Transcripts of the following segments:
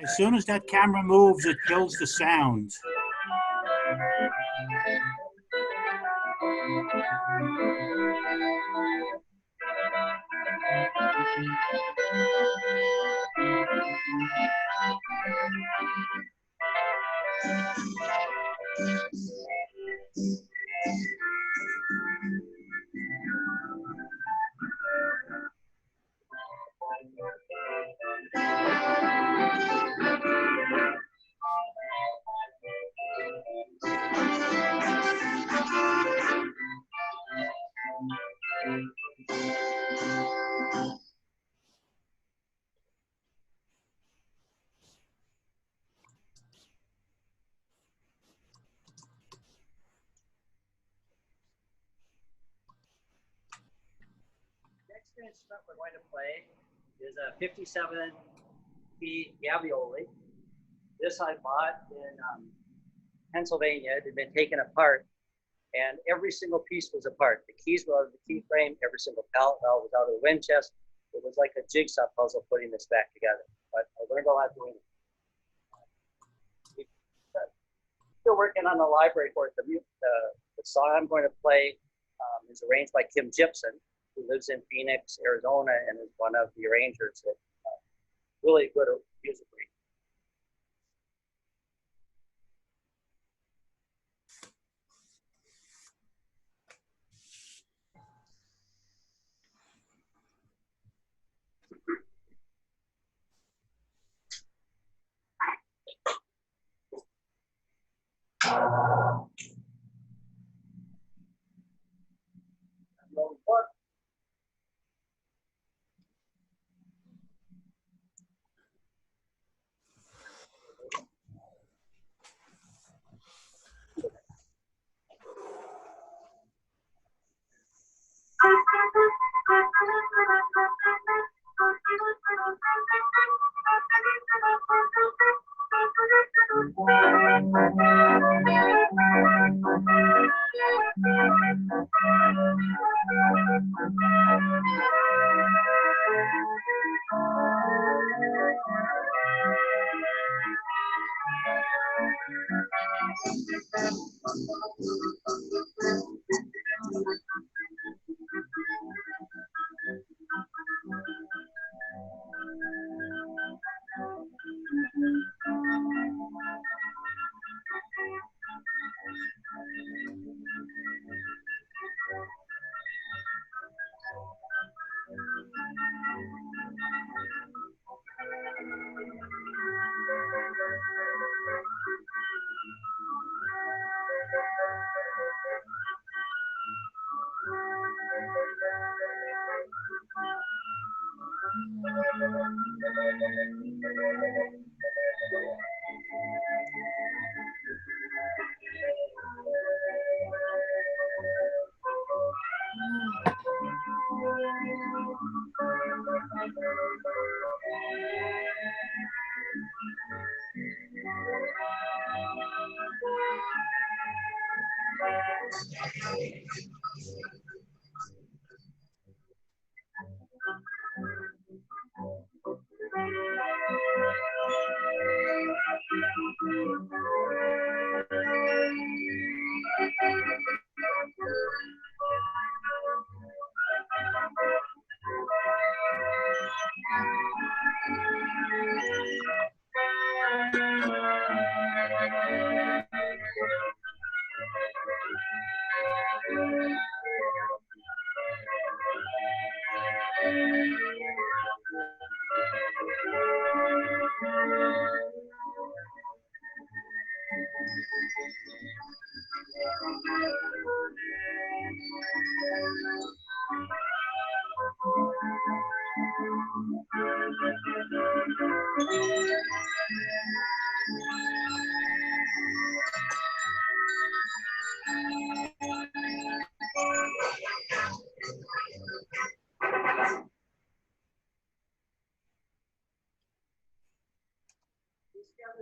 As soon as that camera moves, it kills the sound. Next instrument we're going to play is a 57-key gavioli. This I bought in Pennsylvania. It had been taken apart, and every single piece was apart. The keys were out of the key frame, every single pallet valve was out of the wind chest. It was like a jigsaw puzzle putting this back together, but I learned a lot doing it. Still working on the library for it. The song I'm going to play is arranged by Kim Gibson, who lives in Phoenix, Arizona, and is one of the arrangers that really good music.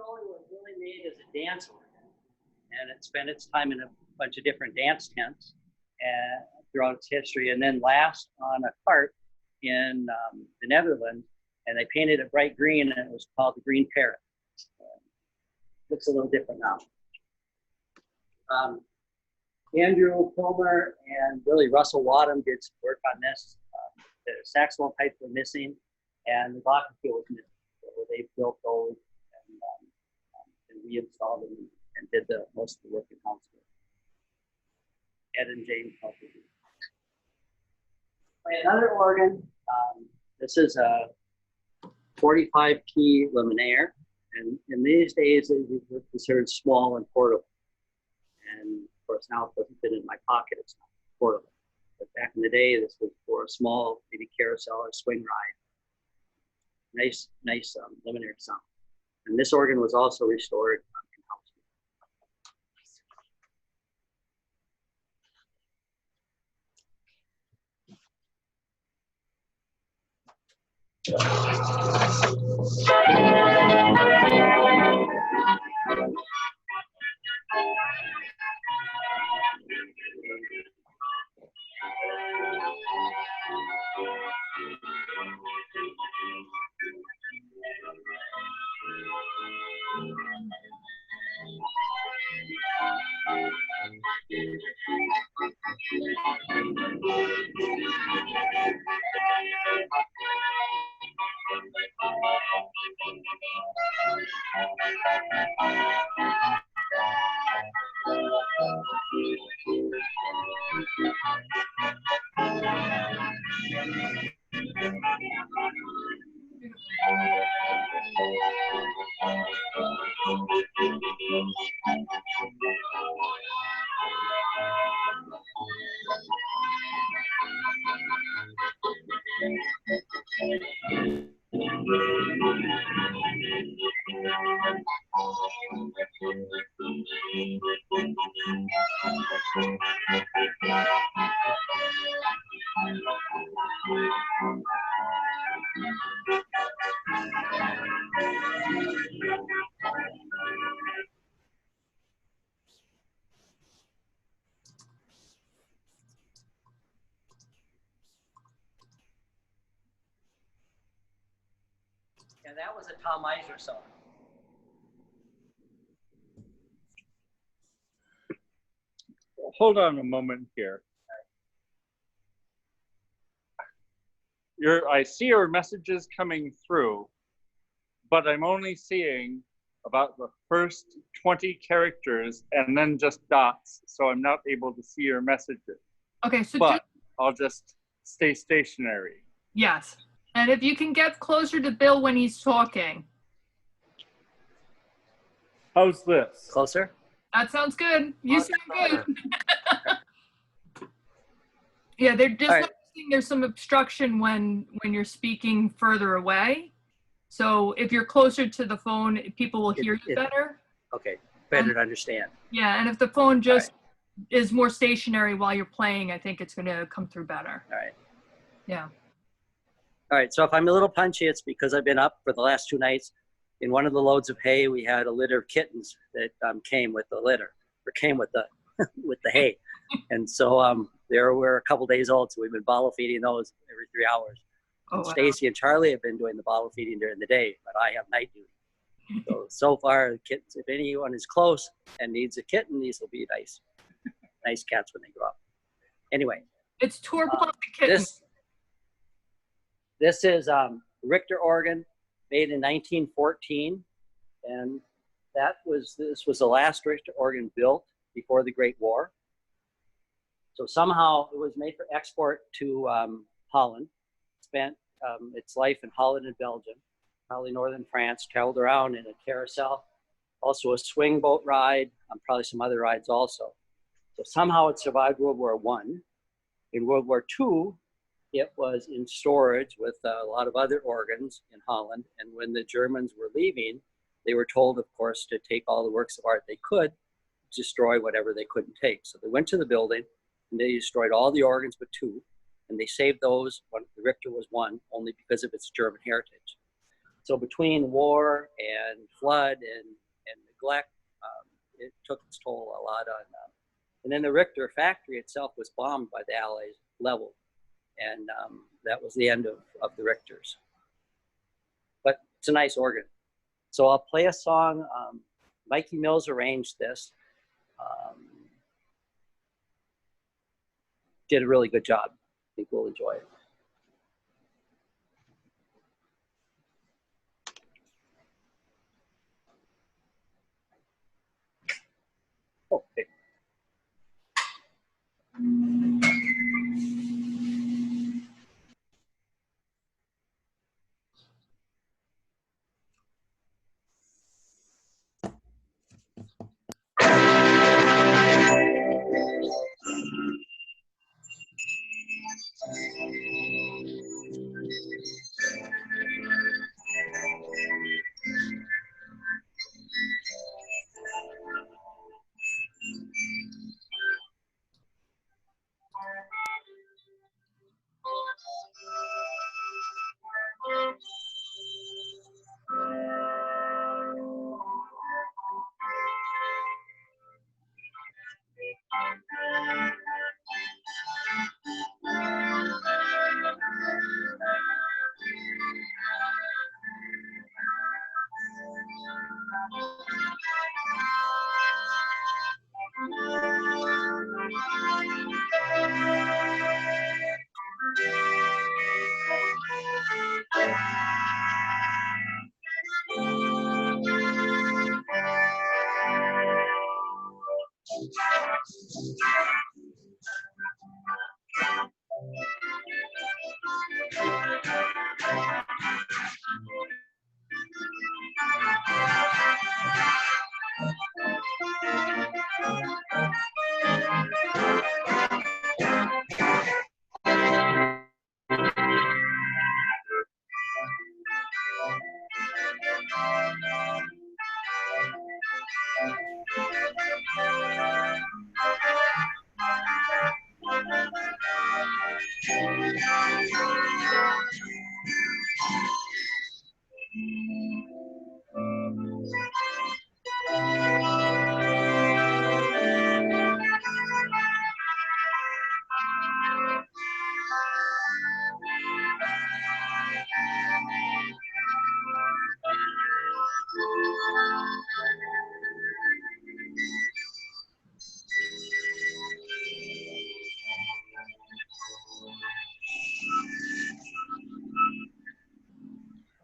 Was really made as a dance organ, and it spent its time in a bunch of different dance tents throughout its history, and then last on a cart in the Netherlands and they painted it bright green, and it was called the Green Parrot. Looks a little different now. Andrew Palmer and really Russell Wadham did some work on this. The saxophone pipes were missing, and the glockenspiel was missing. So they built those and reinstalled them and did most of the work in house. Ed and James helped me. Play another organ. This is a 45 key luminaire, and in these days it was considered small and portable. And of course now it doesn't fit in my pocket, it's not portable. But back in the day, this was for a small, maybe carousel or swing ride. Nice luminaire sound. And this organ was also restored in-house. And that was a Tom Iser song. Hold on a moment here. I see your messages coming through, but I'm only seeing about the first 20 characters and then just dots, so I'm not able to see your messages. Okay, so but I'll just stay stationary. Yes. And if you can get closer to Bill when he's talking. How's this? Closer? That sounds good. You sound good. Yeah, they're just noticing there's some obstruction when you're speaking further away. So if you're closer to the phone, people will hear you better. Okay, better to understand. Yeah, and if the phone just is more stationary while you're playing, I think it's going to come through better. All right. Yeah. All right, so if I'm a little punchy, it's because I've been up for the last 2 nights. In one of the loads of hay, we had a litter of kittens that came with the litter, or came with the with the hay. And so they were a couple days old, so we've been bottle feeding those every 3 hours. Oh, And wow. Stacy and Charlie have been doing the bottle feeding during the day, but I have night duty. So far, the kittens, if anyone is close and needs a kitten, these will be nice cats when they grow up. Anyway. It's Tour plus the kitten. This is Richter organ, made in 1914, and this was the last Richter organ built before the Great War. So somehow it was made for export to Holland, spent its life in Holland and Belgium, probably northern France, traveled around in a carousel, also a swing boat ride, probably some other rides also. So somehow it survived World War I. In World War II, it was in storage with a lot of other organs in Holland. And when the Germans were leaving, they were told, of course, to take all the works of art they could, destroy whatever they couldn't take. So they went to the building and they destroyed all the organs but 2. And they saved those. The Richter was 1, only because of its German heritage. So between war and flood and neglect, it took its toll a lot on them. And then the Richter factory itself was bombed by the Allies, leveled. And that was the end of the Richters. It's a nice organ. So I'll play a song. Mikey Mills arranged this. Did a really good job. I think we'll enjoy it. Okay.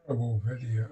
Horrible video.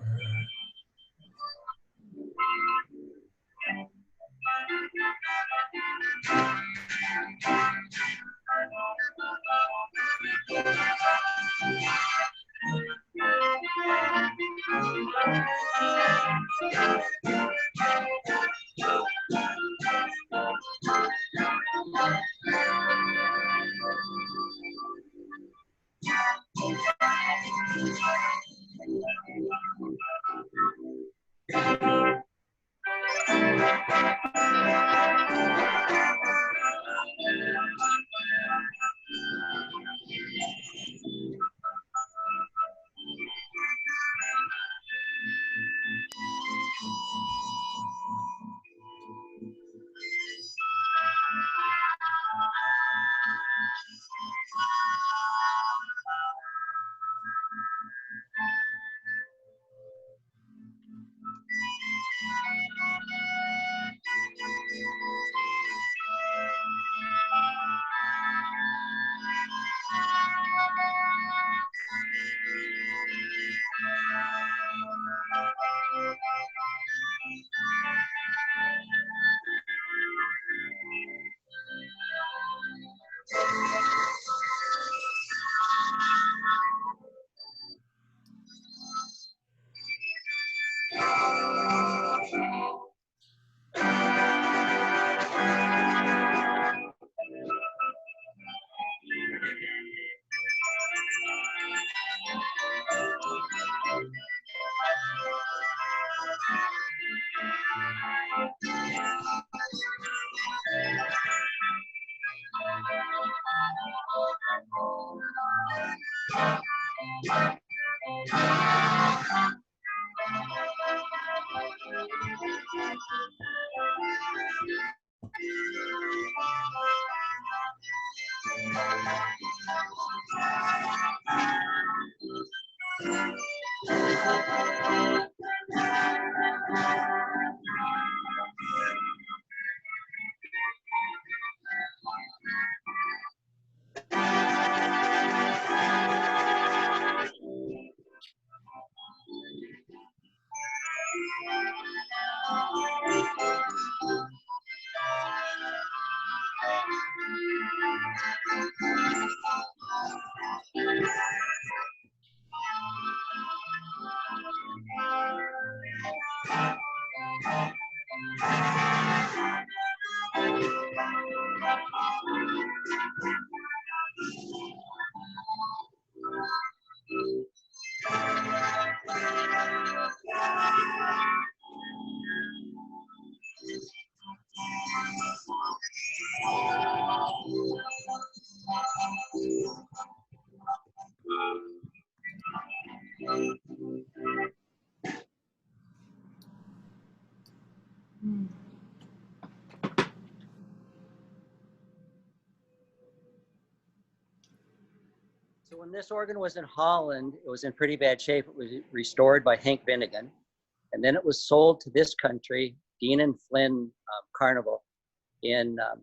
So when this organ was in Holland, it was in pretty bad shape. It was restored by Hank Vinnigan. And then it was sold to this country. Dean and Flynn Carnival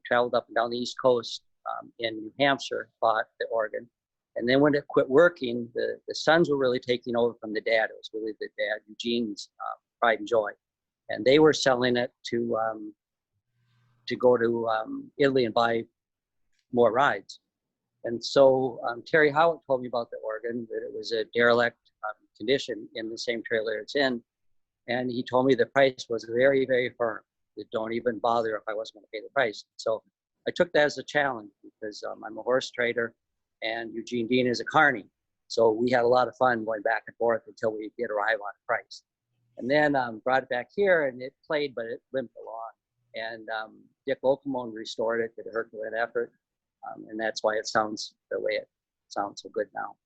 traveled up and down the East Coast in New Hampshire, bought the organ. And then when it quit working, the sons were really taking over from the dad. It was really the dad, Eugene's pride and joy. And they were selling it to go to Italy and buy more rides. And so Terry Howitt told me about the organ, that it was a derelict condition in the same trailer it's in. And he told me the price was very, very firm. That don't even bother if I wasn't going to pay the price. So I took that as a challenge because I'm a horse trader and Eugene Dean is a carny. So we had a lot of fun going back and forth until we did arrive on a price. And then brought it back here and it played, but it limped along. And Dick Okemone restored it, did a Herculean effort. And that's why it sounds the way it sounds so good now.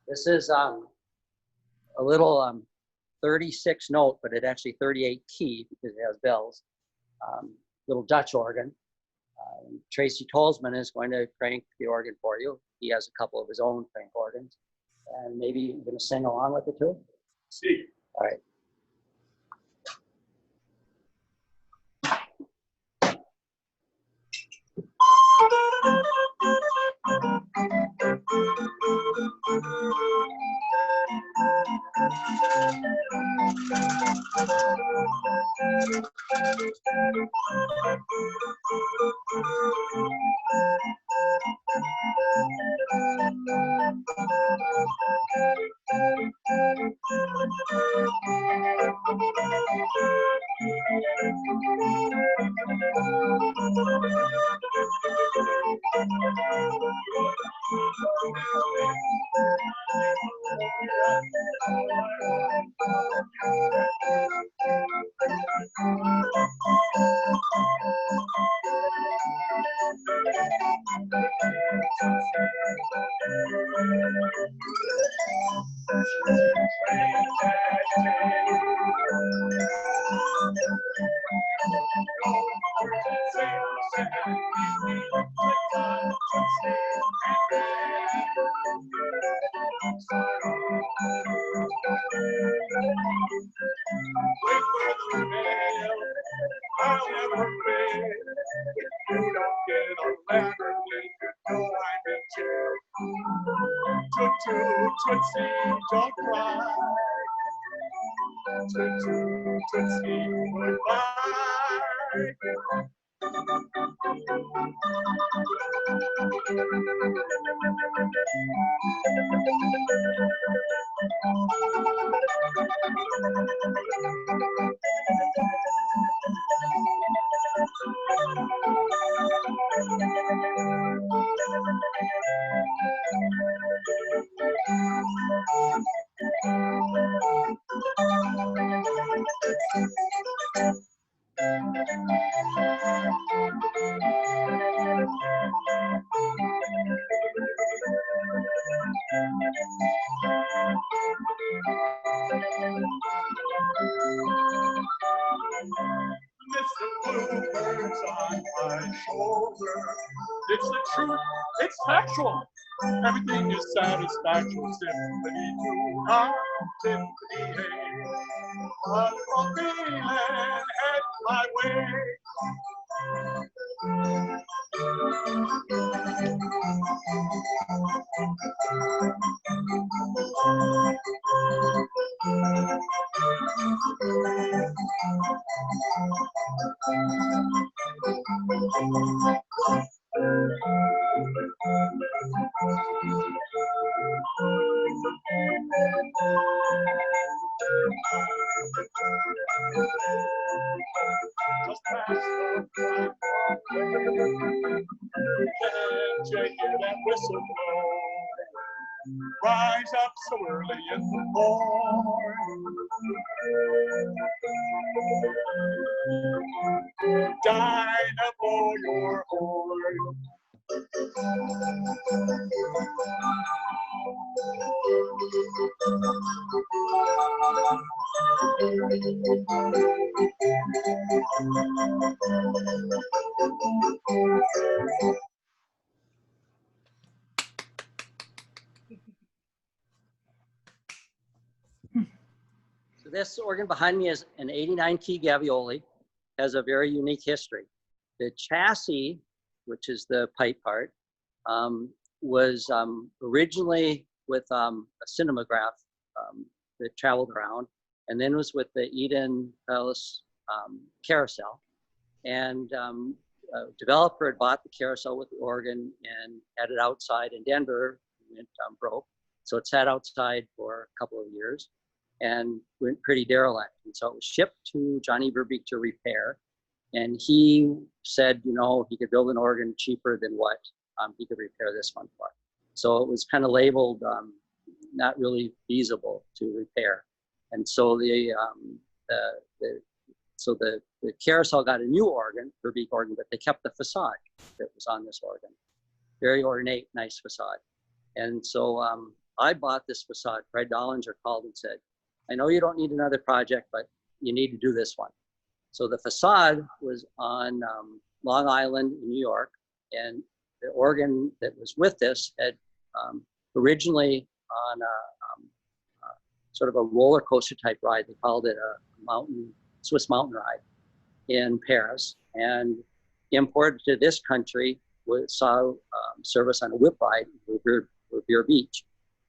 This is a little 36 note, but it actually 38 key because it has bells. Little Dutch organ. Tracy Tolsman is going to crank the organ for you. He has a couple of his own crank organs. And maybe you're going to sing along with it too? See. All right. Don't cry. Tootsie, goodbye. Bluebirds on my shoulder. It's the truth. It's factual. Everything is satisfaction, symphony to heart, symphony, hey. Wonderful feeling, head my way. Just past the platform, can't shake it and whistle blow. Rise up so early in the morn. Dynamo your horn. So this organ behind me is an 89 key Gavioli, has a very unique history. The chassis, which is the pipe part, was originally with a cinematograph that traveled around, and then was with the Eden Palace carousel. And a developer had bought the carousel with the organ and had it outside in Denver. It broke, so it sat outside for a couple of years and went pretty derelict. And so it was shipped to Johnny Verbeek to repair. And he said, you know, he could build an organ cheaper than what he could repair this one for. So it was kind of labeled not really feasible to repair. And so the carousel got a new organ, Verbeek organ, but they kept the facade that was on this organ. Very ornate, nice facade. And so I bought this facade. Fred Dollinger called and said, I know you don't need another project, but you need to do this one. So the facade was on Long Island in New York, and the organ that was with this had originally on a sort of a roller coaster type ride. They called it a Swiss mountain ride in Paris, and imported to this country saw service on a whip ride in Revere Beach.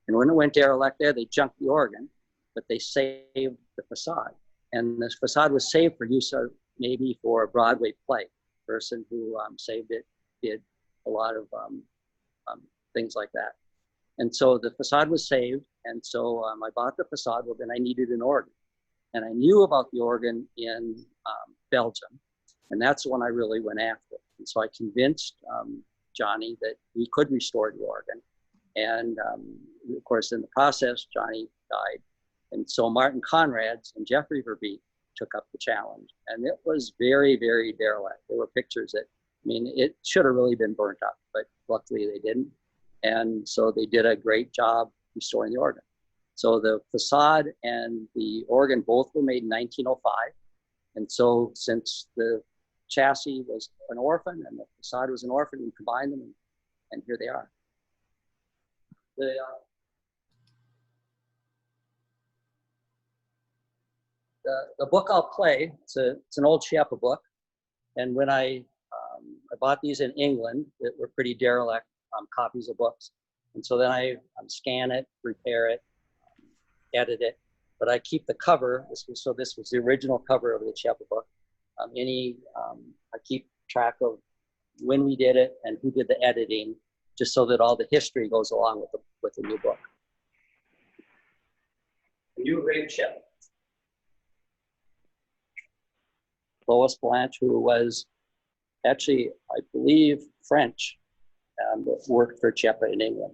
And when it went derelict there, they junked the organ, but they saved the facade. And this facade was saved for use maybe for a Broadway play. The person who saved it did a lot of things like that. And so the facade was saved. And so I bought the facade. Well, then I needed an organ. And I knew about the organ in Belgium. And that's when I really went after it. And so I convinced Johnny that we could restore the organ. And of course, in the process, Johnny died. And so Martin Conrads and Jeffrey Verbeek took up the challenge. And it was very, very derelict. There were pictures that, I mean, it should have really been burnt up, but luckily they didn't. And so they did a great job restoring the organ. So the facade and the organ both were made in 1905. And so since the chassis was an orphan and the facade was an orphan, we combined them, and here they are. The book I'll play, it's an old Schiappa book. And when I bought these in England that were pretty derelict copies of books. And so then I scan it, repair it, edit it, but I keep the cover. This was the original cover of the Schiappa book. I keep track of when we did it and who did the editing, just so that all the history goes along with the new book. The new grave ship. Lois Blanche, who was actually, I believe, French, worked for Schiappa in England.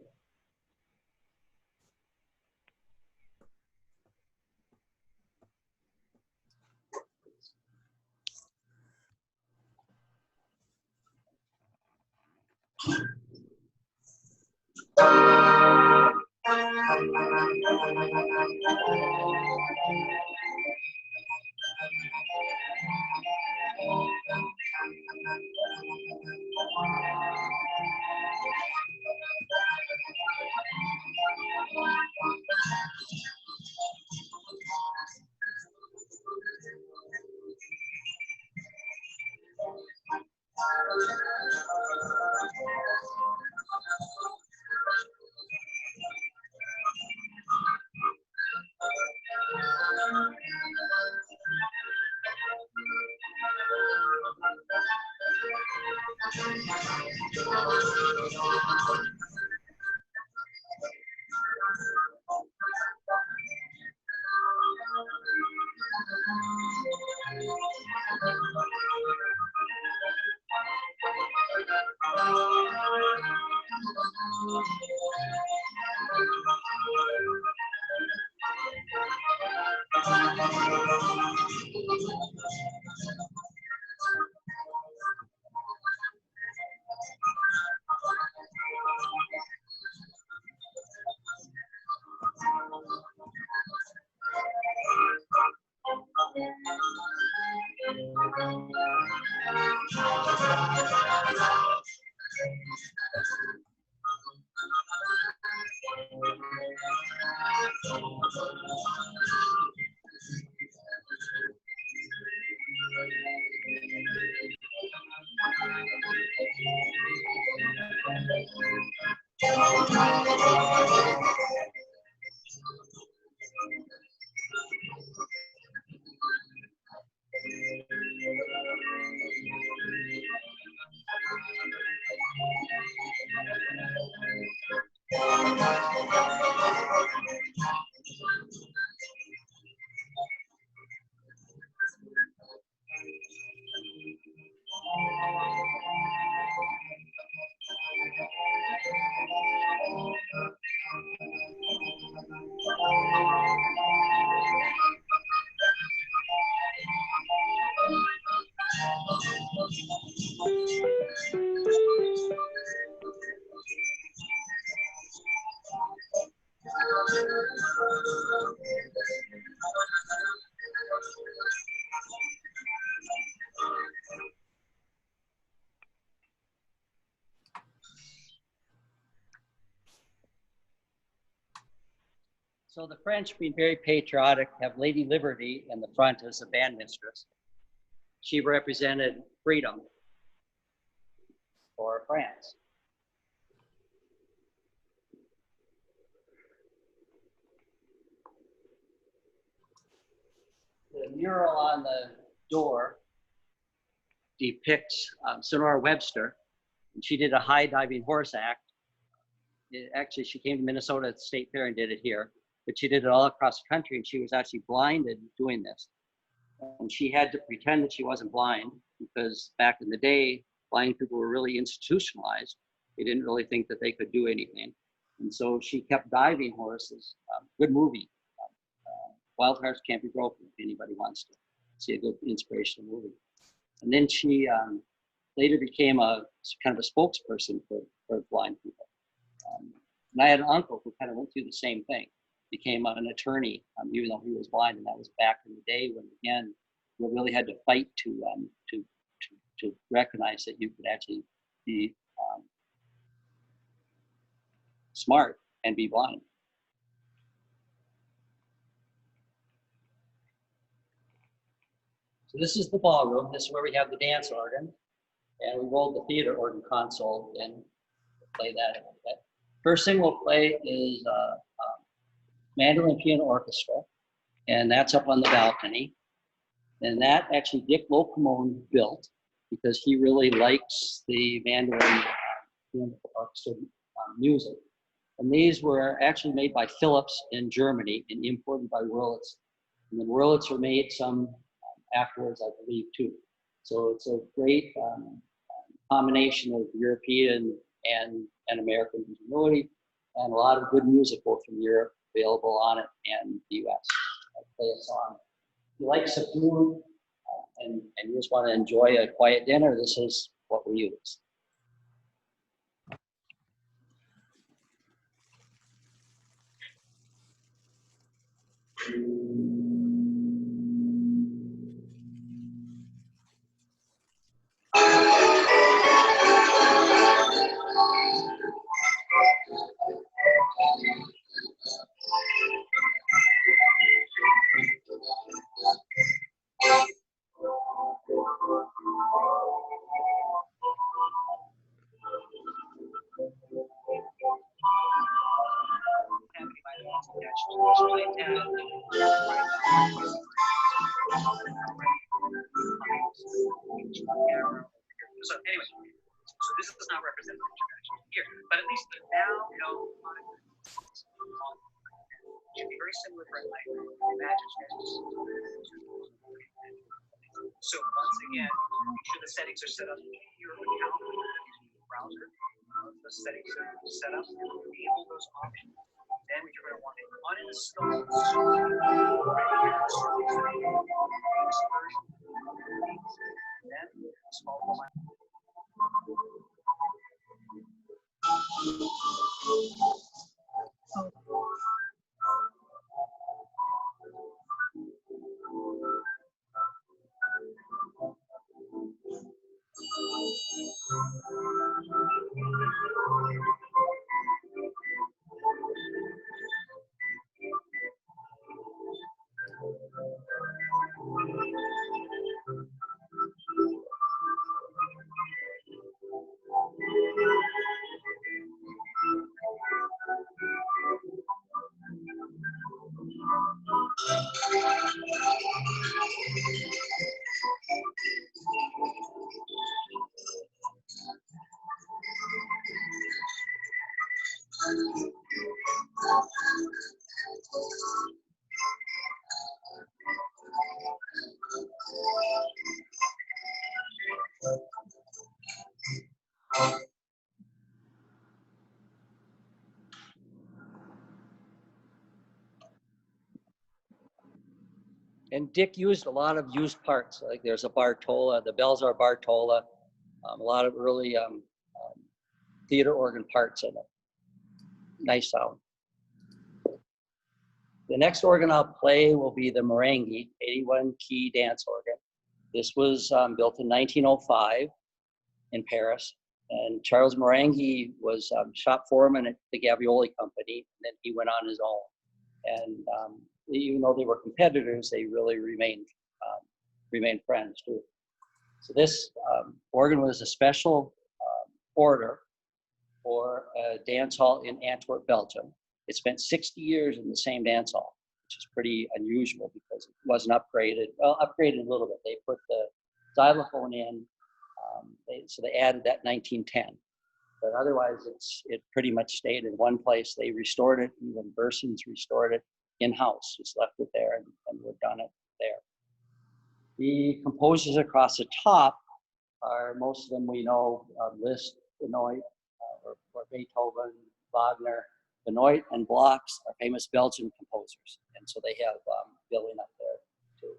So the French, being very patriotic, have Lady Liberty in the front as a band mistress. She represented freedom for France. The mural on the door depicts Sonora Webster, and she did a high diving horse act. Actually, she came to Minnesota at the State Fair and did it here, but she did it all across the country, and she was actually blinded doing this. And she had to pretend that she wasn't blind, because back in the day, blind people were really institutionalized. They didn't really think that they could do anything. And so she kept diving horses. Good movie. Wild Hearts Can't Be Broken, if anybody wants to see a good inspirational movie. And then she later became a kind of a spokesperson for blind people. And I had an uncle who kind of went through the same thing, became an attorney, even though he was blind, and that was back in the day when, again, we really had to fight to recognize that you could actually be smart and be blind. So this is the ballroom. This is where we have the dance organ, and we rolled the theater organ console and play that. First thing we'll play is mandolin piano orchestra, and that's up on the balcony. And that actually Dick Locomone built because he really likes the mandolin piano orchestra music. And these were actually made by Philips in Germany and imported by Wurlitzer. And then Wurlitzer made some afterwards, I believe, too. So it's a great combination of European and American ingenuity, and a lot of good music both from Europe available on it and the US. I'll play a song. If you like some food and you just want to enjoy a quiet dinner, this is what we use. So anyway, so this is not representative here, but at least now you know it should be very similar for life. Imagine so once again, make sure the settings are set up in your account using the browser. the setting set up, enable those options. Then we turn on uninstall. Then small format. And Dick used a lot of used parts. Like there's a Bartola, the bells are Bartola, a lot of early theater organ parts in it. Nice sound. The next organ I'll play will be the Merengue, 81 key dance organ. This was built in 1905 in Paris. And Charles Merengue was shop foreman at the Gavioli Company, and then he went on his own. And even though they were competitors, they really remained friends too. So this organ was a special order for a dance hall in Antwerp, Belgium. It spent 60 years in the same dance hall, which is pretty unusual because it wasn't upgraded. Well, upgraded a little bit. They put the xylophone in, so they added that in 1910. But otherwise, it pretty much stayed in one place. They restored it. Even Bersons restored it in-house. Just left it there and we've done it there. The composers across the top are, most of them we know, Liszt, Benoit, or Beethoven, Wagner. Benoit and Blocks are famous Belgian composers. And so they have billing up there too.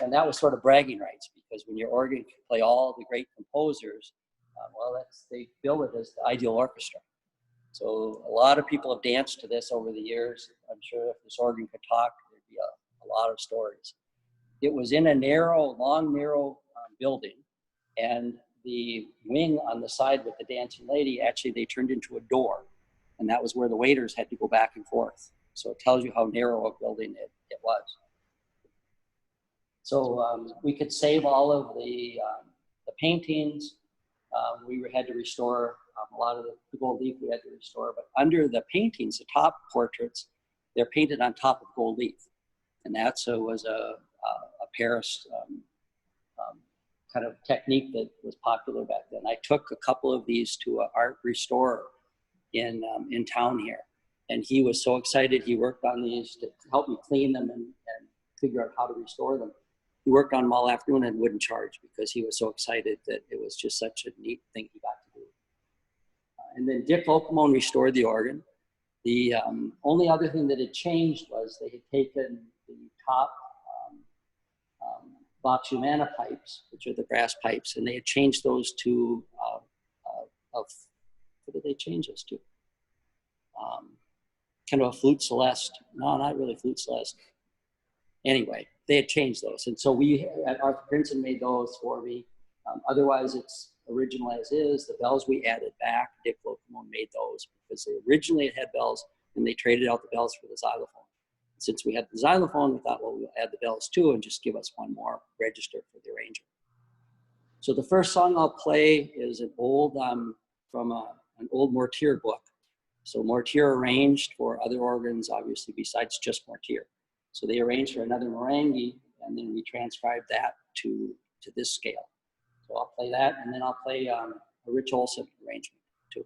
And that was sort of bragging rights, because when your organ can play all the great composers, they bill it as the ideal orchestra. So a lot of people have danced to this over the years. I'm sure if this organ could talk, there'd be a lot of stories. It was in a long, narrow building, and the wing on the side with the dancing lady, actually they turned into a door, and that was where the waiters had to go back and forth. So it tells you how narrow a building it was. So we could save all of the paintings. We had to restore a lot of the gold leaf we had to restore, but under the paintings, the top portraits, they're painted on top of gold leaf. And that was a Paris kind of technique that was popular back then. I took a couple of these to an art restorer in town here. And he was so excited. He worked on these to help me clean them and figure out how to restore them. He worked on them all afternoon and wouldn't charge because he was so excited that it was just such a neat thing he got to do. And then Dick Locomone restored the organ. The only other thing that had changed was they had taken the top Vox Humana pipes, which are the brass pipes, and they had changed those to, what did they change those to? Kind of a flute celeste. No, not really flute celeste. Anyway, they had changed those. And so we, at Arthur Princeton, made those for me. Otherwise, it's original as is. The bells we added back. Dick Locomone made those because they originally had bells, and they traded out the bells for the xylophone. Since we had the xylophone, we thought, well, we'll add the bells too and just give us one more register for the arranger. So the first song I'll play is an old, from an old Mortier book. So Mortier arranged for other organs, obviously, besides just Mortier. So they arranged for another Merengue, and then we transcribed that to this scale. So I'll play that, and then I'll play a Rich Olson arrangement too.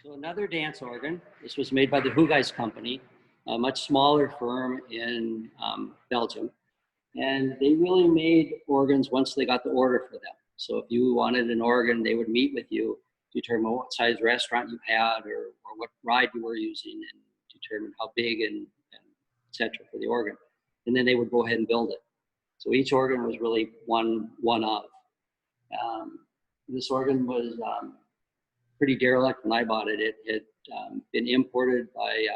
So another dance organ. This was made by the Hugijs Company, a much smaller firm in Belgium. And they really made organs once they got the order for them. So if you wanted an organ, they would meet with you, determine what size restaurant you had or what ride you were using, and determine how big and et cetera for the organ. And then they would go ahead and build it. So each organ was really one of. This organ was pretty derelict when I bought it. It had been imported by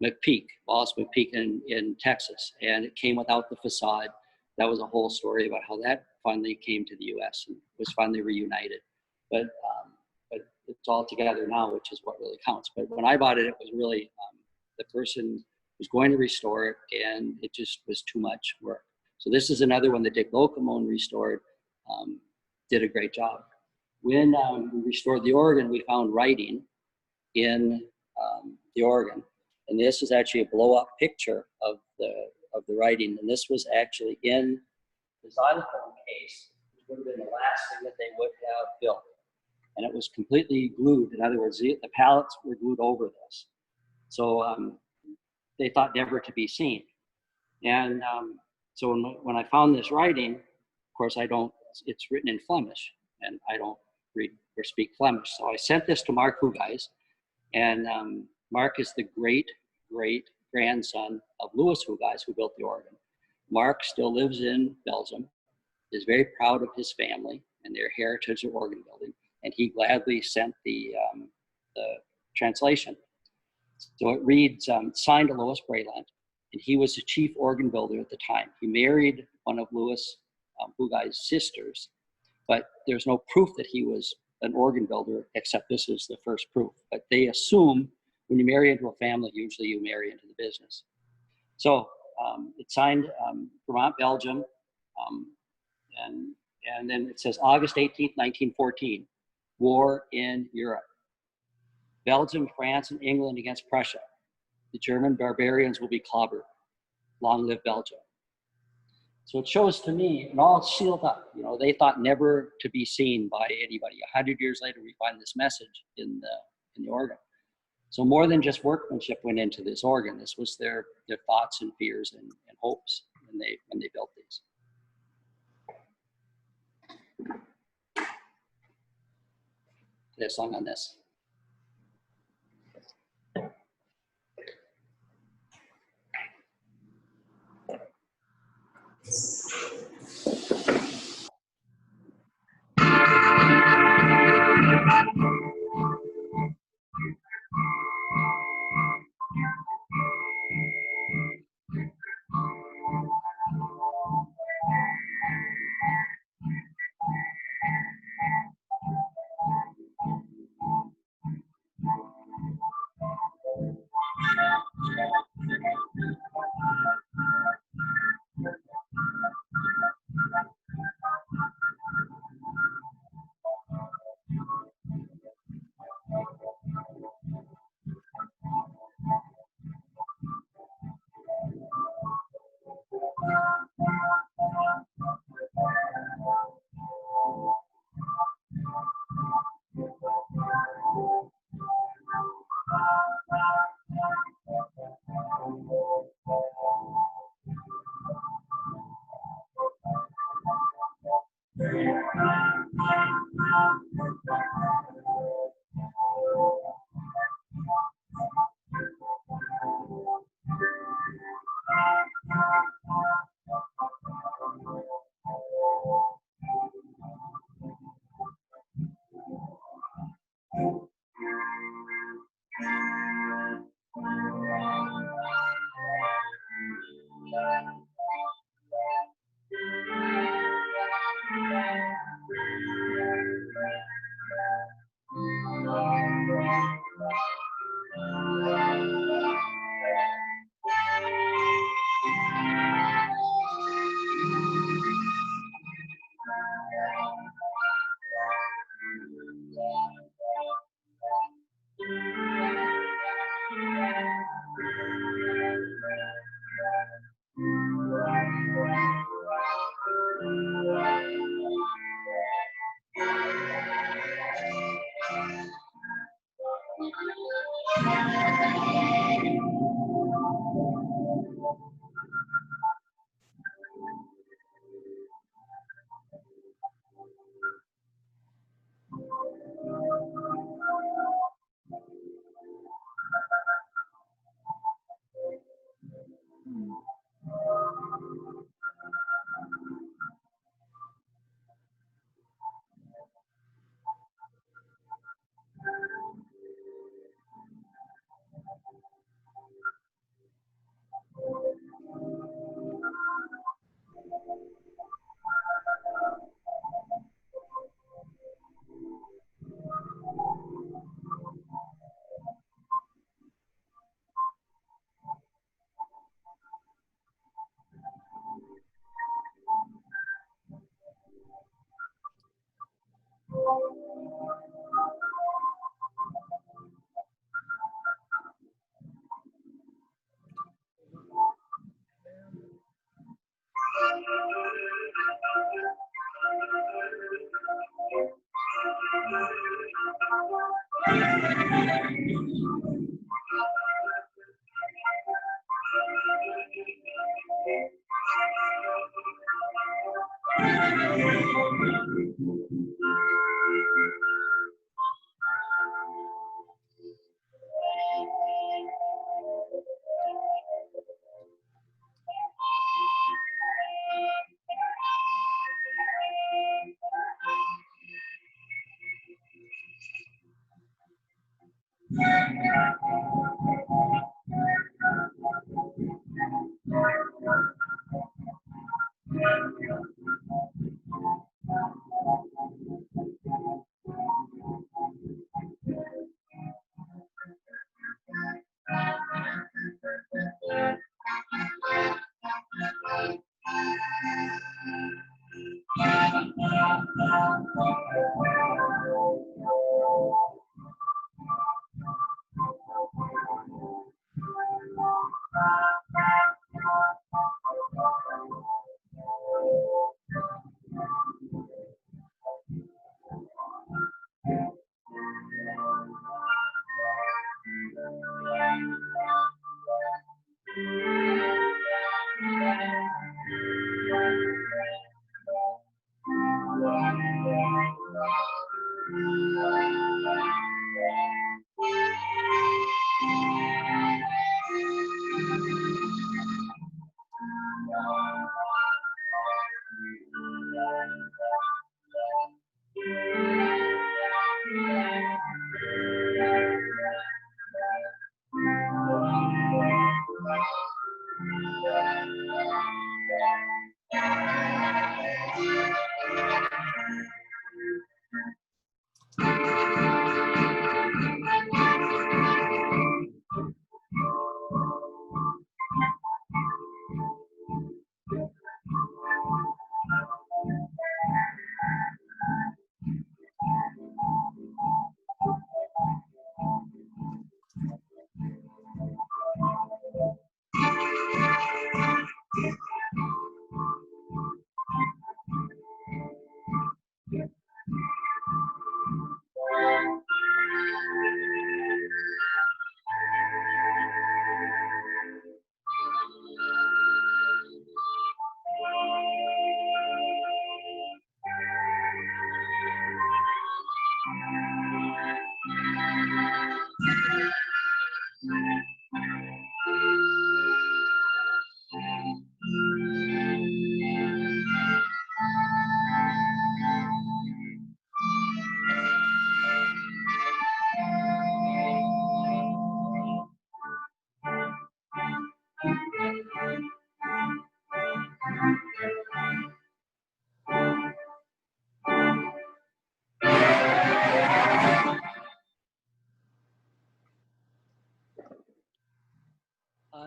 McPeak, Wallace McPeak in Texas, and it came without the facade. that was a whole story about how that finally came to the U.S. and was finally reunited. But it's all together now, which is what really counts. But when I bought it, it was really the person was going to restore it, and it just was too much work. So this is another one that Dick Locomone restored, did a great job. When we restored the organ, we found writing in the organ, and this is actually a blow-up picture of the writing, and this was actually in the xylophone case, which would have been the last thing that they would have built. And it was completely glued. In other words, the pallets were glued over this. So they thought never to be seen. And so when I found this writing, of course, it's written in Flemish, and I don't read or speak Flemish. So I sent this to Mark Hugijs, and Mark is the great grandson of Louis Hugijs, who built the organ. Mark still lives in Belgium, is very proud of his family and their heritage of organ building, and he gladly sent the translation. So it reads, signed to Louis Breland, and he was the chief organ builder at the time. He married one of Louis Hugijs' sisters, but there's no proof that he was an organ builder, except this is the first proof. But they assume when you marry into a family, usually you marry into the business. So it's signed Vermont, Belgium, and then it says August 18th, 1914, war in Europe. Belgium, France, and England against Prussia. The German barbarians will be clobbered. Long live Belgium. So it shows to me, and all sealed up. You know, they thought never to be seen by anybody. 100 years later, we find this message in the organ. So more than just workmanship went into this organ. This was their thoughts and fears and hopes when they built these. Play a song on this.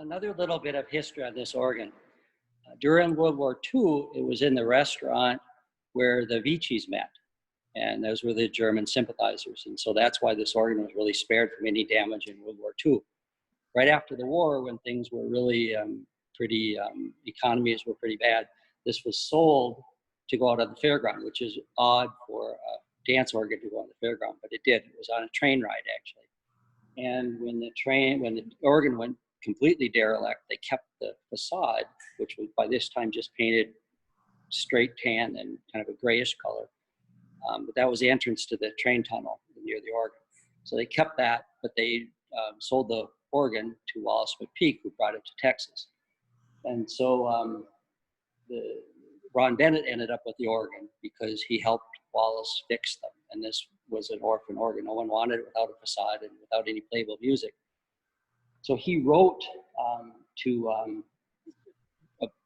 Another little bit of history on this organ. During World War II, it was in the restaurant where the Vichys met, and those were the German sympathizers. And so that's why this organ was really spared from any damage in World War II. Right after the war, when things were really economies were pretty bad, this was sold to go out on the fairground, which is odd for a dance organ to go on the fairground, but it did. It was on a train ride, actually. And when the organ went completely derelict, they kept the facade, which was by this time just painted straight tan and kind of a grayish color. But that was the entrance to the train tunnel near the organ. So they kept that, but they sold the organ to Wallace McPeak, who brought it to Texas. And so Ron Bennett ended up with the organ because he helped Wallace fix them. And this was an orphan organ. No one wanted it without a facade and without any playable music. So he wrote to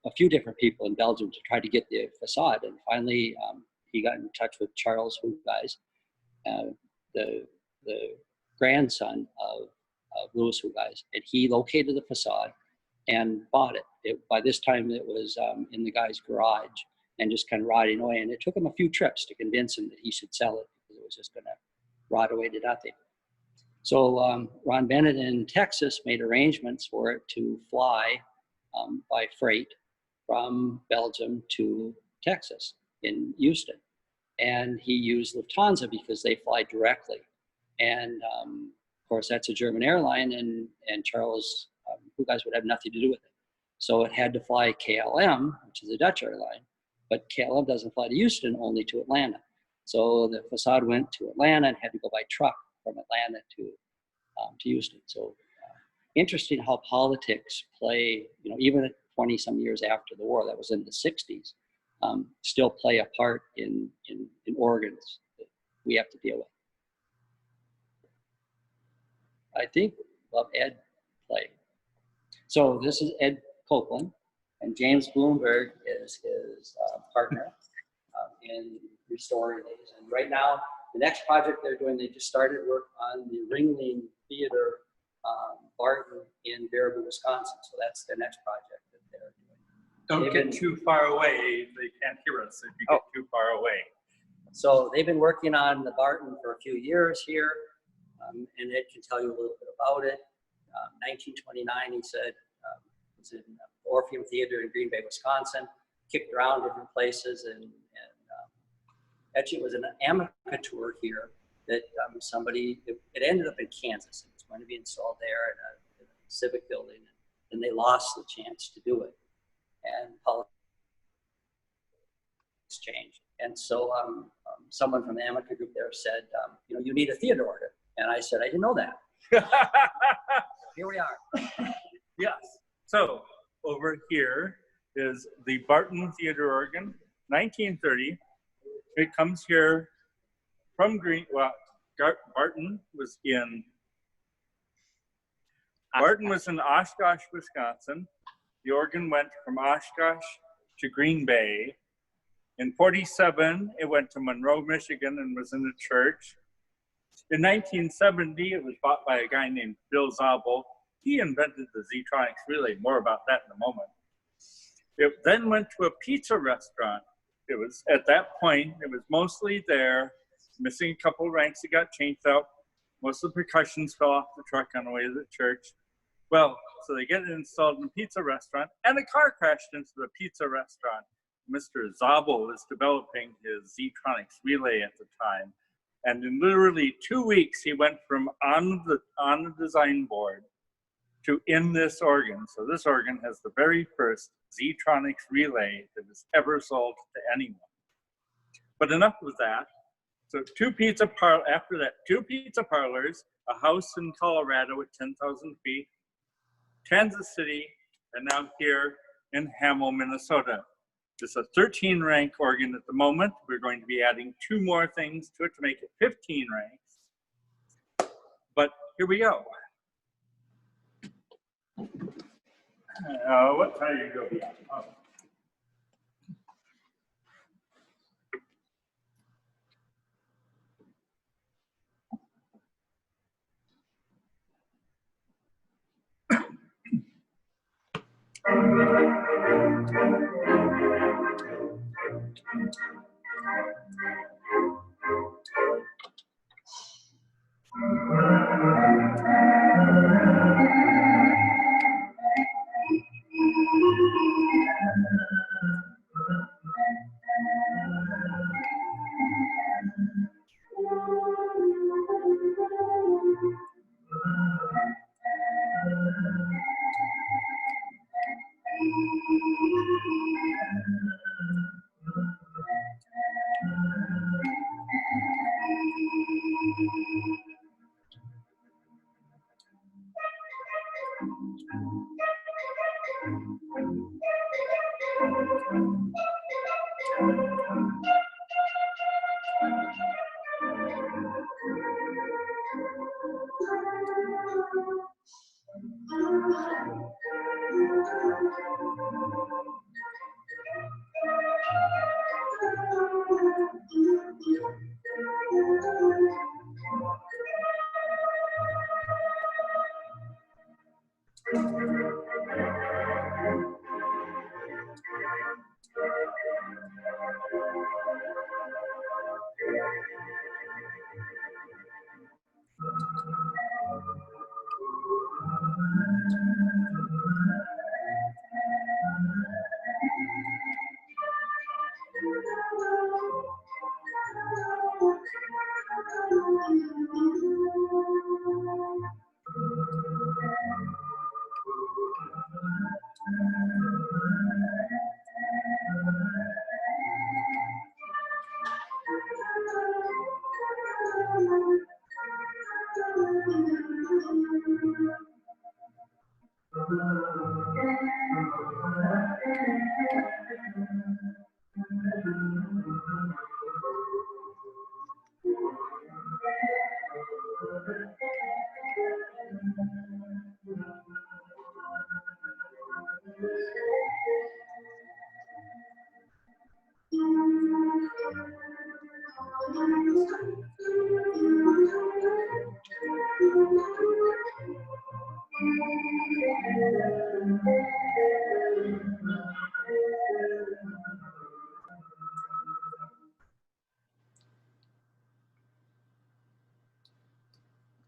a few different people in Belgium to try to get the facade. And finally, he got in touch with Charles Hugues, the grandson of Louis Hugues, and he located the facade and bought it. By this time, it was in the guy's garage and just kind of rotting away. And it took him a few trips to convince him that he should sell it, was just going to rot away to nothing. So Ron Bennett in Texas made arrangements for it to fly by freight from Belgium to Texas in Houston. And he used Lufthansa because they fly directly. And of course, that's a German airline, and Charles Hugues would have nothing to do with it. So it had to fly KLM, which is a Dutch airline, but KLM doesn't fly to Houston, only to Atlanta. So the facade went to Atlanta and had to go by truck from Atlanta to Houston. So interesting how politics play, even 20 some years after the war, that was in the 60s, still play a part in organs that we have to deal with. I think we'll have Ed play. So this is Ed Copeland, and James Bloomberg is his partner in restoring these. And right now, the next project they're doing, they just started work on the Ringling Theater Barton in Baraboo, Wisconsin. So that's the next project that they're doing. Don't get too far away. They can't hear us if you get too far away. So they've been working on the Barton for a few years here, and Ed can tell you a little bit about it. 1929, he said, was in Orpheum Theater in Green Bay, Wisconsin, kicked around different places, and actually it was an Amica tour here that it ended up in Kansas. It was going to be installed there in a civic building, and they lost the chance to do it. And politics changed. And so someone from the Amica group there said, you need a theater organ. And I said, I didn't know that. Here we are. Yes. So over here is the Barton Theater organ, 1930. It comes here from Barton was in Oshkosh, Wisconsin. The organ went from Oshkosh to Green Bay. In 47, it went to Monroe, Michigan, and was in a church. In 1970, it was bought by a guy named Bill Zabel. He invented the Z-Tronics relay. More about that in a moment. It then went to a pizza restaurant. It was, at that point, it was mostly there, missing a couple of ranks that got changed out. Most of the percussions fell off the truck on the way to the church. Well, so they get it installed in a pizza restaurant, and a car crashed into the pizza restaurant. Mr. Zabel was developing his Z-Tronics relay at the time. And in literally 2 weeks, he went from on the design board to in this organ. So this organ has the very first Z-Tronics relay that was ever sold to anyone. But enough of that. So after that, 2 pizza parlors, a house in Colorado at 10,000 feet, Kansas City, and now here in Hamel, Minnesota. It's a 13-rank organ at the moment. We're going to be adding 2 more things to it to make it 15 ranks. But here we go. What time are you going to be on? Oh.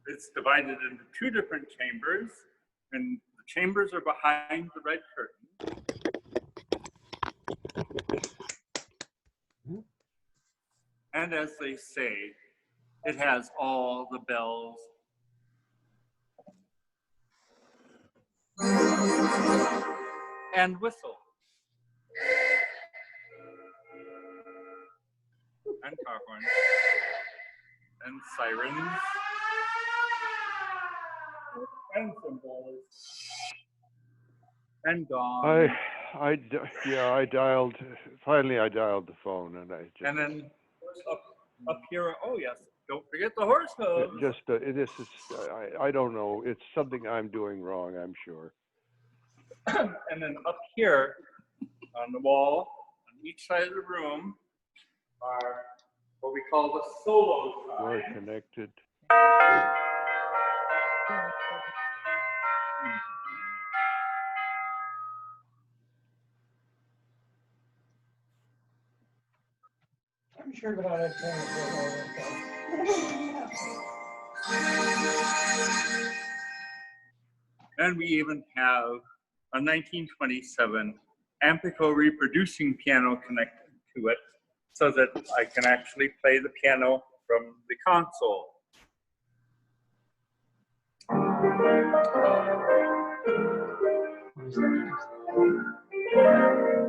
It's divided into two different chambers, and the chambers are behind the red curtain. And as they say, it has all the bells and whistles and car horns and sirens and cymbals and gongs. I dialed. Finally, I dialed the phone, and I just. And then up here, oh yes, don't forget the horse hooves. This is. I don't know. It's something I'm doing wrong, I'm sure. And then up here on the wall, on each side of the room, are what we call the solo We're signs. connected. I'm sure that I have time for all that stuff. And we even have a 1927 Ampico reproducing piano connected to it so that I can actually play the piano from the console.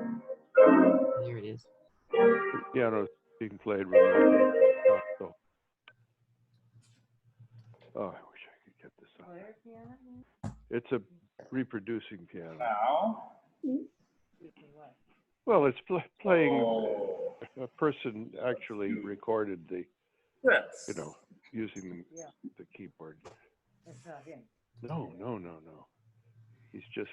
There it is. The piano's being played remotely. So. Oh, I wish I could get this on. It's a reproducing piano. Now, Well, it's playing. oh, A person actually recorded the, this. using the keyboard. That's not him. No. He's just.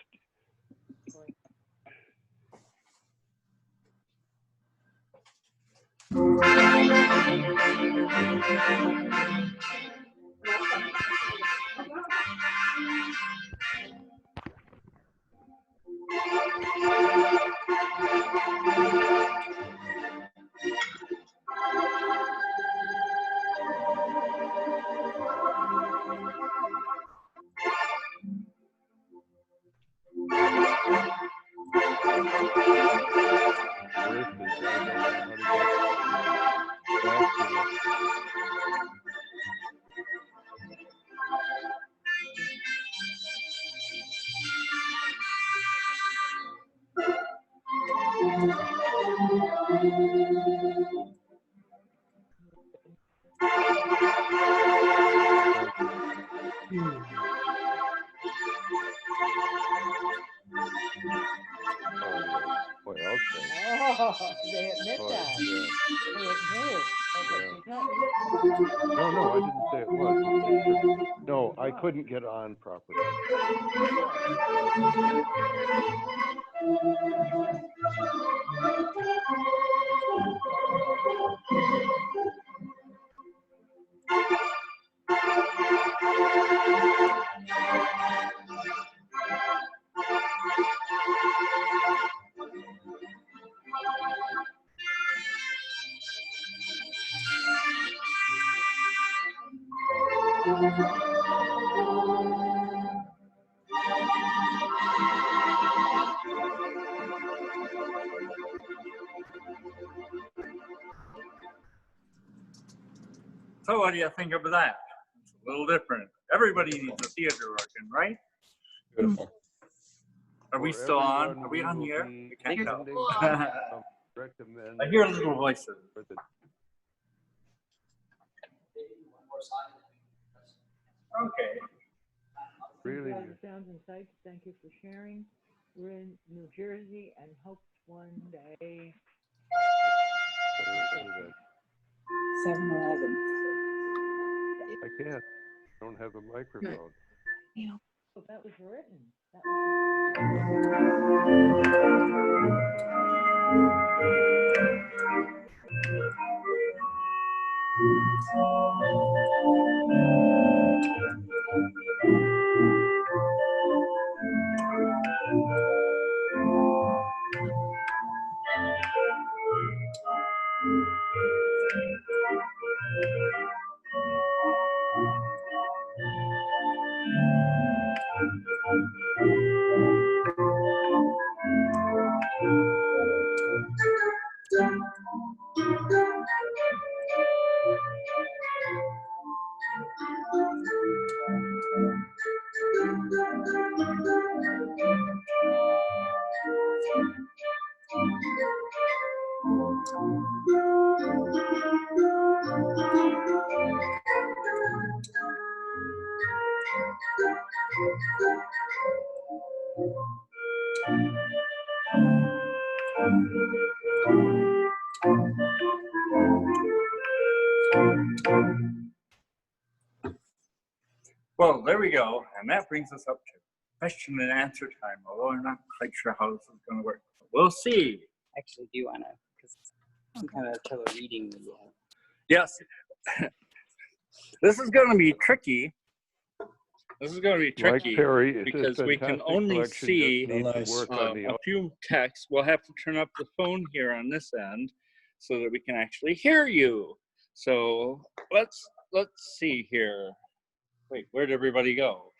Boy, okay. Oh, they admit Boy, that. yeah. They admit. Okay, Yeah. she's not. No, I didn't say it was. No, I couldn't get on properly. So what do you think of that? It's a little different. Everybody needs a theater organ, right? Beautiful. Are we For still on? everyone, Are we on will here? be We can't go. sending I recommend hear little voices. for the Okay. Really? Sounds and sights, thank you for sharing. We're in New Jersey and hope one day. 7-Eleven. I can't. I don't have a microphone. Oh, that was written. That Well, there we go. And that brings us up to question and answer time, although I'm not quite sure how this is going to work. We'll see. Actually, do you want to? Because I'm kind of reading the. Yes. This is going to be tricky. This is going to be tricky. Like Perry, it's because a we can fantastic only collection, see just needs to work on the a few texts. We'll have to turn up the phone here on this end so that we can actually hear you. So let's see here. Wait, where'd everybody go?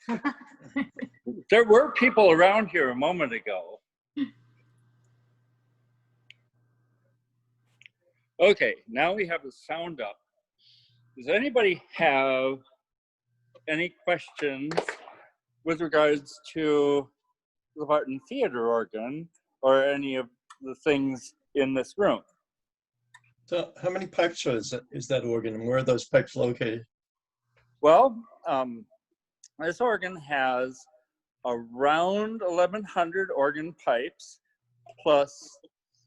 There were people around here a moment ago. Okay, now we have the sound up. Does anybody have any questions with regards to the Barton Theater organ or any of the things in this room? So how many pipes is that organ, and where are those pipes located? Well, this organ has around 1,100 organ pipes, plus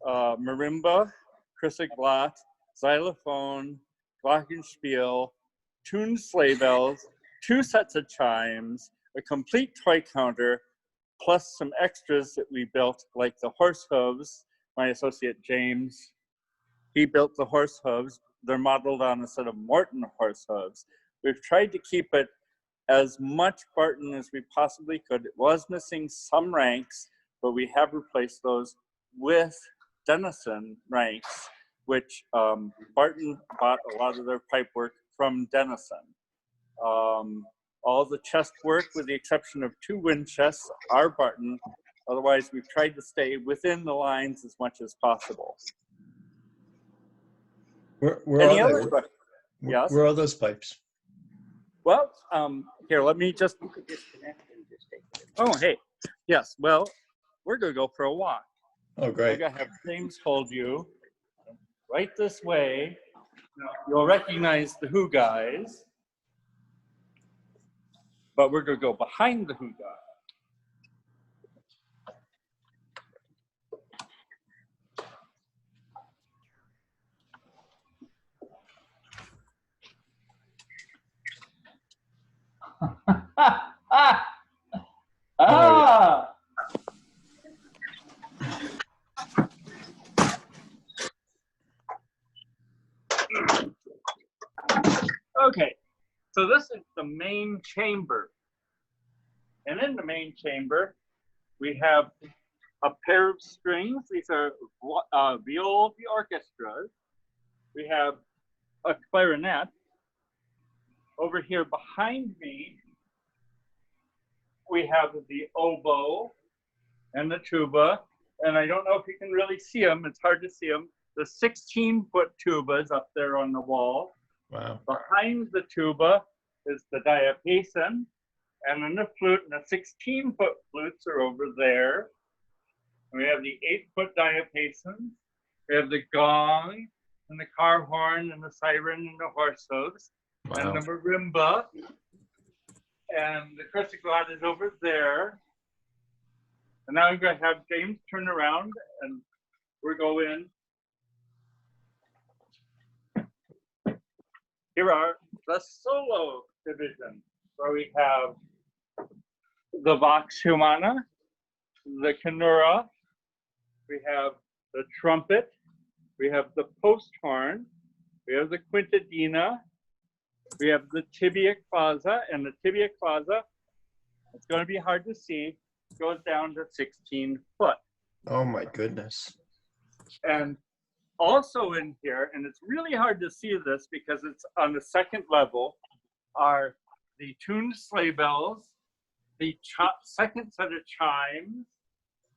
marimba, chrysoglot, xylophone, glockenspiel, tuned sleigh bells, 2 sets of chimes, a complete toy counter, plus some extras that we built, like the horse hooves. My associate James, he built the horse hooves. They're modeled on a set of Morton horse hooves. We've tried to keep it as much Barton as we possibly could. It was missing some ranks, but we have replaced those with Denison ranks, which Barton bought a lot of their pipe work from Denison. All the chest work, with the exception of 2 wind chests, are Barton. Otherwise, we've tried to stay within the lines as much as possible. Where Any are other they? questions? Yes? Where are those pipes? Well, here, let me just, oh, hey, yes, well, we're gonna go for a walk. Oh, I'm great. gonna have James hold you right this way. You'll recognize the Who guys, but we're gonna go behind the Who guys. Ah! Okay, so this is the main chamber. And in the main chamber, we have a pair of strings. These are viola orchestras. We have a clarinet. Over here behind me, we have the oboe and the tuba. And I don't know if you can really see them. It's hard to see them. The 16-foot tubas up there on the wall. Wow. Behind the tuba is the diapason, and then the flute, and the 16-foot flutes are over there. And we have the 8-foot diapasons. We have the gong, and the car horn, and the siren, and the horse hooves. and the marimba, and the crescent god is over there. And now I'm going to have James turn around, and we're going. Here are the solo division, where we have the vox humana, the canura, we have the trumpet, we have the post horn, we have the quintadina, we have the tibia clausa, and the tibia clausa, it's going to be hard to see, goes down to 16 foot. Oh my goodness. And also in here, and it's really hard to see this because it's on the second level, are the tuned sleigh bells, the second set of chimes,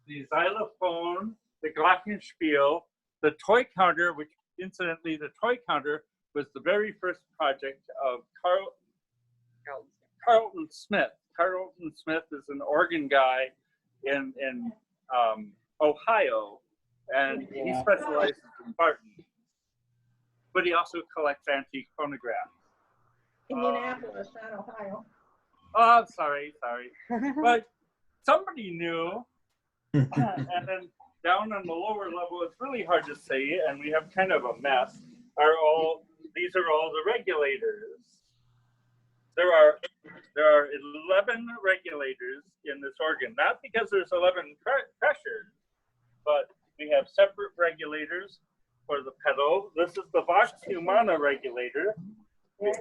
the xylophone, the glockenspiel, the toy counter, which incidentally, the toy counter was the very first project of Carlton Smith. Carlton Smith is an organ guy in Ohio, and he specializes in Barton. But he also collects antique phonographs. Indianapolis, not Ohio. Oh, sorry. But somebody knew. And then down on the lower level, it's really hard to see, and we have kind of a mess. These are all the regulators. There are 11 regulators in this organ, not because there's 11 pressures, but we have separate regulators for the pedal. This is the vox humana regulator.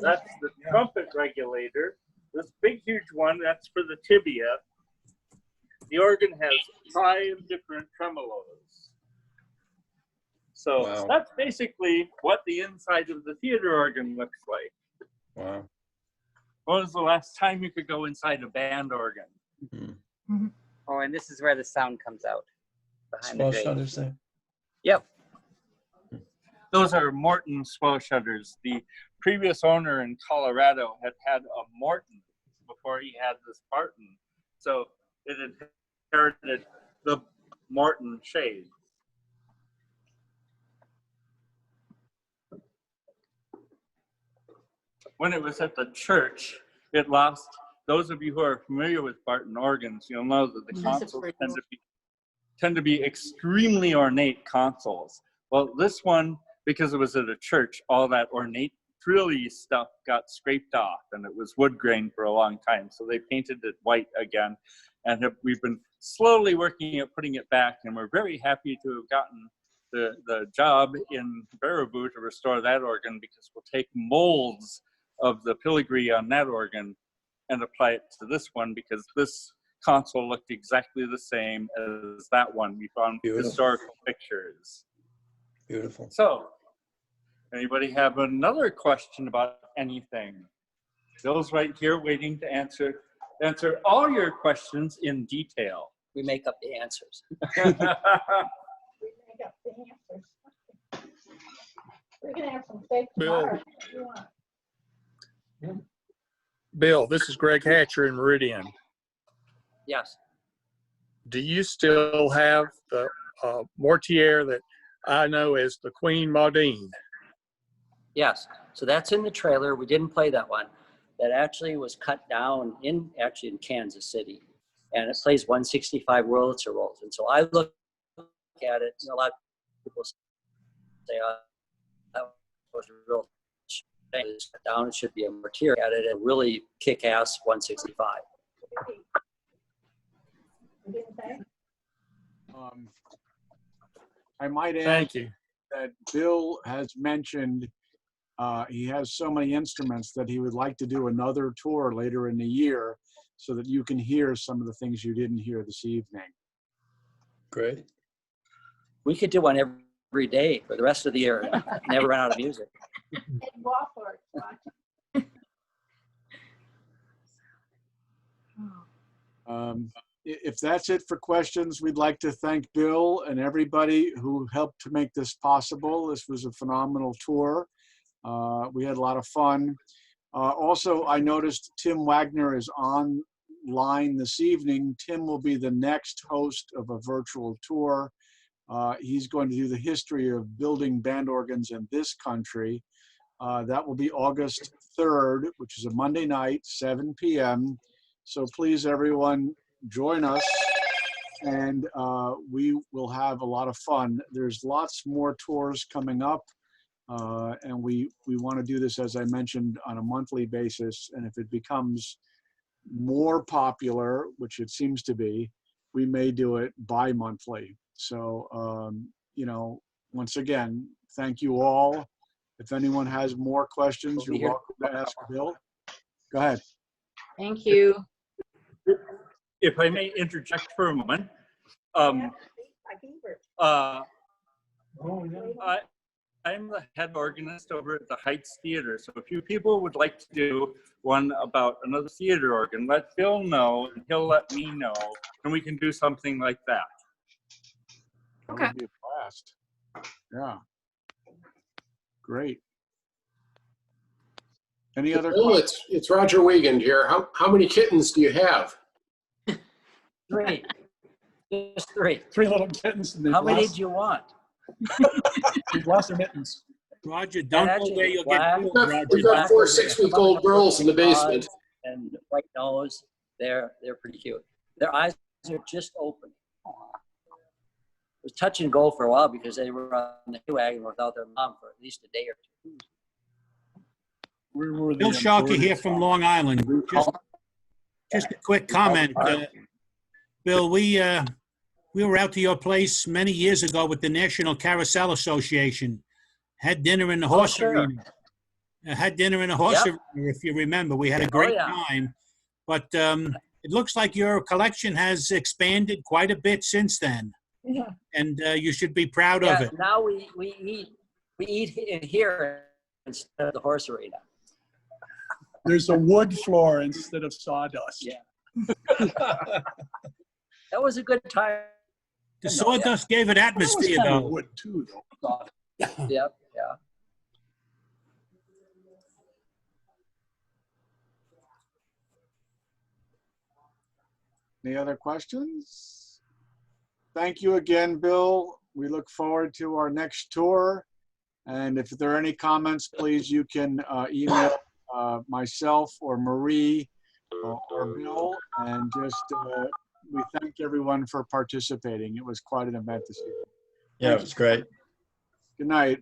That's the trumpet regulator. This big, huge one, that's for the tibia. The organ has 5 different tremolos. So Wow. that's basically what the inside of the theater organ looks like. Wow. When was the last time you could go inside a band organ? Mm-hmm. Oh, and this is where the sound comes out. Behind Small the shutters there. Yep. Those are Morton swell shutters. The previous owner in Colorado had a Morton before he had this Barton. So it inherited the Morton shades. When it was at the church, it lost, those of you who are familiar with Barton organs, you'll know that the consoles tend to be extremely ornate consoles. Well, this one, because it was at a church, all that ornate frilly stuff got scraped off, and it was wood grain for a long time. So they painted it white again, and we've been slowly working at putting it back, and we're very happy to have gotten the job in Baraboo to restore that organ, because we'll take molds of the filigree on that organ and apply it to this one, because this console looked exactly the same as that one. We found historical pictures. Beautiful. So, anybody have another question about anything? Bill's right here waiting to answer all your questions in detail. We make up the answers. We make up the answers. We're gonna have some steak tomorrow. If you want. Bill, this is Greg Hatcher in Meridian. Yes. Do you still have the Mortier that I know as the Queen Maudine? Yes. So that's in the trailer. We didn't play that one. That actually was cut down in Kansas City, and it plays 165 Wurlitzer rolls. And so I look at it, and a lot of people say, that was real down. It should be a Mortier at it, and really kick-ass 165. I might add Thank you. that Bill has mentioned he has so many instruments that he would like to do another tour later in the year so that you can hear some of the things you didn't hear this evening. Great. We could do one every day for the rest of the year and never run out of music. If that's it for questions, we'd like to thank Bill and everybody who helped to make this possible. This was a phenomenal tour. We had a lot of fun. Also, I noticed Tim Wagner is online this evening. Tim will be the next host of a virtual tour. He's going to do the history of building band organs in this country. That will be August 3rd, which is a Monday night, 7 p.m. So please, everyone, join us, and we will have a lot of fun. There's lots more tours coming up, and we want to do this, as I mentioned, on a monthly basis. And if it becomes more popular, which it seems to be, we may do it bi-monthly. So, you know, once again, thank you all. If anyone has more questions, you're welcome to ask Bill. Go ahead. Thank you. If I may interject for a moment, I'm the head organist over at the Heights Theater. So if you people would like to do one about another theater organ, let Bill know, and he'll let me know, and we can do something like that. Okay. That would be a blast. Yeah. Great. Any other questions? It's Roger Wiegand here. How many kittens do you have? 3. Just 3. 3 little kittens. And How many do you want? They've lost their mittens. Roger, don't go where you'll get killed, Roger. We've got 4 6-week-old girls in the basement. And white nose, they're pretty cute. Their eyes are just open. It was touch and go for a while because they were on the wagon without their mom for at least a day or 2. Bill Sharkey here from Long Island. Just a quick comment. Bill, we were out to your place many years ago with the National Carousel Association. Had dinner in the horse arena. Had dinner in the horse arena, if you remember. We had a great time. But it looks like your collection has expanded quite a bit since then. Yeah. And you should be proud of it. Now we eat in here instead of the horse arena. There's a wood floor instead of sawdust. Yeah. That was a good time. The sawdust gave it atmosphere, though. Wood too, though. Yep. Yeah. Any other questions? Thank you again, Bill. We look forward to our next tour. And if there are any comments, please, you can email myself or Marie or Bill. And just we thank everyone for participating. It was quite an event this evening. Yeah, it was great. Good night.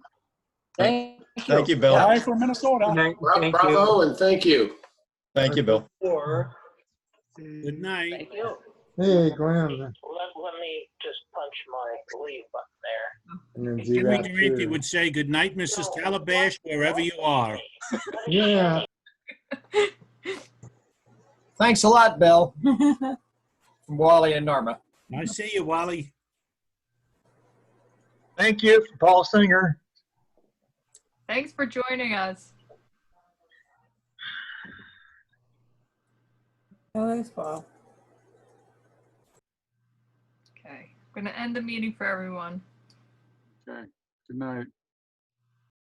Thank you, Bill. Hi from Minnesota. Bravo, and thank you. Thank you, Bill. Good night. Thank you. Hey, go ahead. Let me just punch my leave button there. And then do Jimmy that Durante too. would say, good night, Mrs. Calabash, wherever you are. Yeah. Thanks a lot, Bill. From Wally and Norma. I see you, Wally. Thank you, Paul Singer. Thanks for joining us. Oh, thanks, Paul. Okay, I'm gonna end the meeting for everyone. Okay, good night.